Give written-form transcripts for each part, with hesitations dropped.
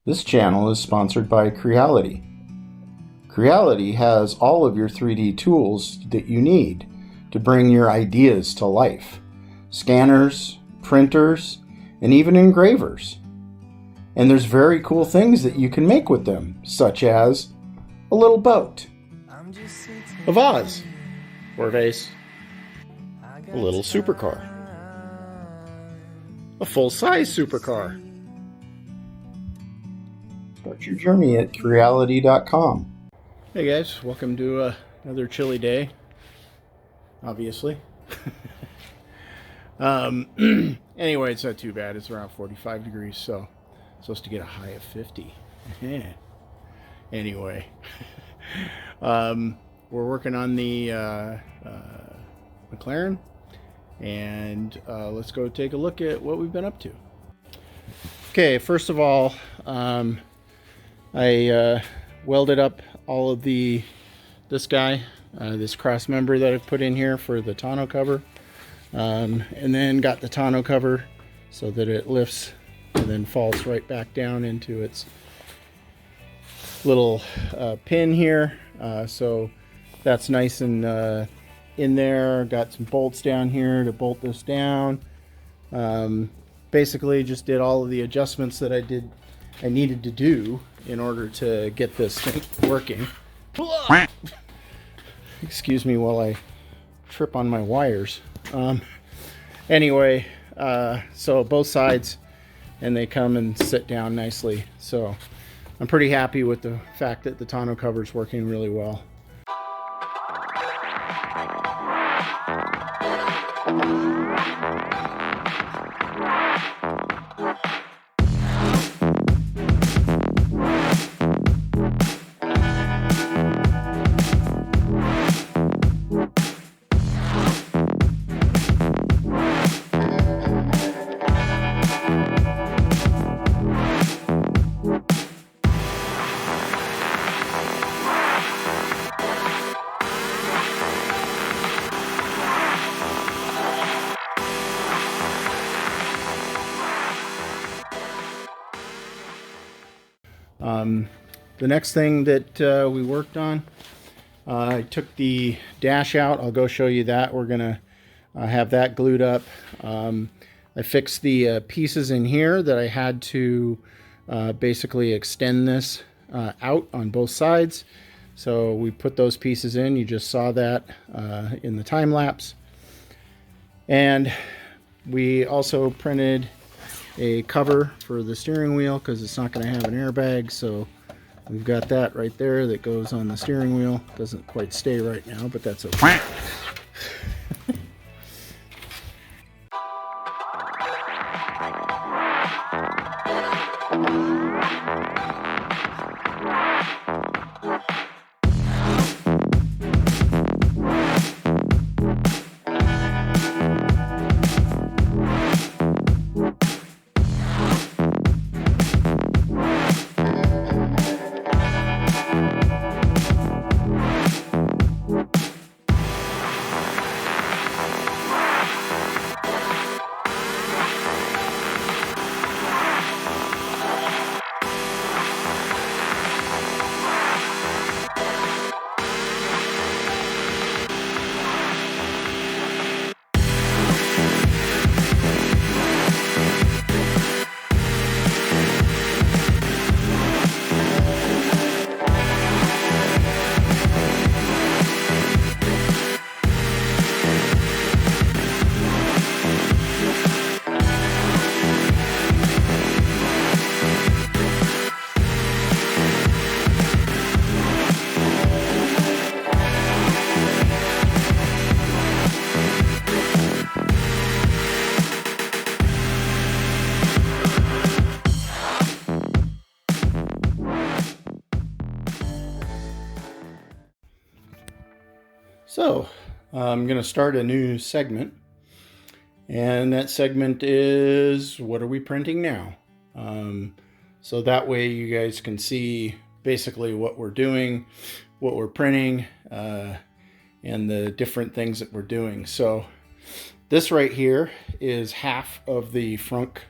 This channel is sponsored by Creality. Creality has all of your 3D tools that you need to bring your ideas to life. Scanners, printers, and even engravers. And there's very cool things that you can make with them, such as a little boat, a vase, or vase, a little supercar, a full-size supercar. Start your journey at Creality.com. Hey guys, welcome to another chilly day, obviously. Anyway, it's not too bad. It's around 45 degrees, so supposed to get a high of 50. Anyway, we're working on the McLaren, and let's go take a look at what we've been up to. Okay, first of all, I welded up all of this cross member that I've put in here for the tonneau cover, and then got the tonneau cover so that it lifts and then falls right back down into its little pin here, so that's nice and in there. Got some bolts down here to bolt this down. Basically just did all of the adjustments that I needed to do in order to get this thing working. Excuse me while I trip on my wires. Anyway, so both sides, and they come and sit down nicely. So I'm pretty happy with the fact that the tonneau cover is working really well. The next thing that we worked on, I took the dash out. I'll go show you that. We're gonna have that glued up. I fixed the pieces in here that I had to basically extend this out on both sides. So we put those pieces in. You just saw that in the time lapse. And we also printed a cover for the steering wheel because it's not going to have an airbag, so we've got that right there that goes on the steering wheel. Doesn't quite stay right now, but that's okay. I'm going to start a new segment, and that segment is, what are we printing now? So that way you guys can see basically what we're doing, what we're printing, and the different things that we're doing. So this right here is half of the front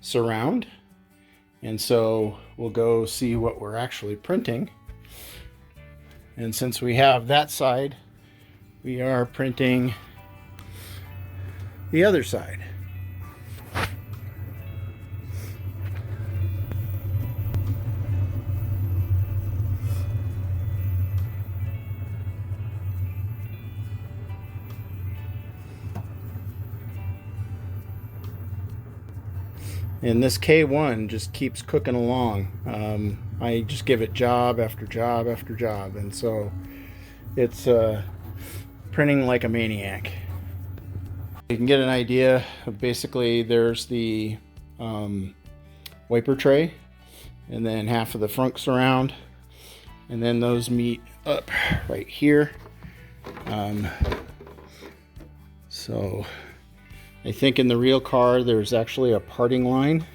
surround, and so we'll go see what we're actually printing. And since we have that side, we are printing the other side. And this K1 just keeps cooking along. I just give it job after job after job, and so it's printing like a maniac. You can get an idea of, basically there's the wiper tray, and then half of the front surround, and then those meet up right here. So I think in the real car there's actually a parting line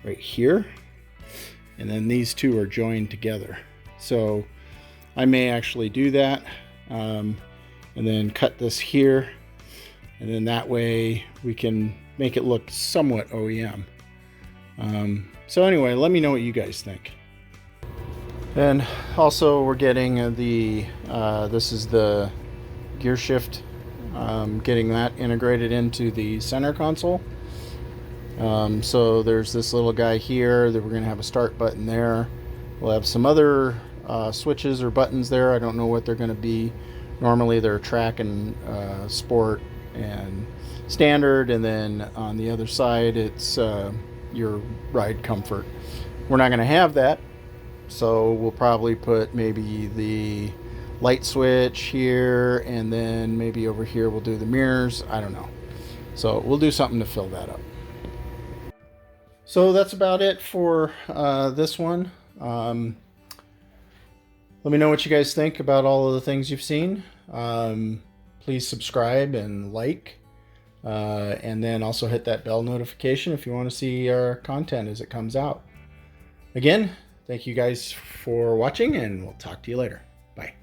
right here, and then these two are joined together. So I may actually do that, and then cut this here, and then that way we can make it look somewhat OEM. So anyway, let me know what you guys think. And also we're getting this is the gear shift, getting that integrated into the center console. So there's this little guy here that we're going to have a start button there. We'll have some other switches or buttons there. I don't know what they're going to be. Normally they're track and sport and standard, and then on the other side it's your ride comfort. We're not going to have that, so we'll probably put maybe the light switch here, and then maybe over here we'll do the mirrors. I don't know. So we'll do something to fill that up. So that's about it for this one. Let me know what you guys think about all of the things you've seen. Please subscribe and like, and then also hit that bell notification if you want to see our content as it comes out. Again, thank you guys for watching, and we'll talk to you later. Bye.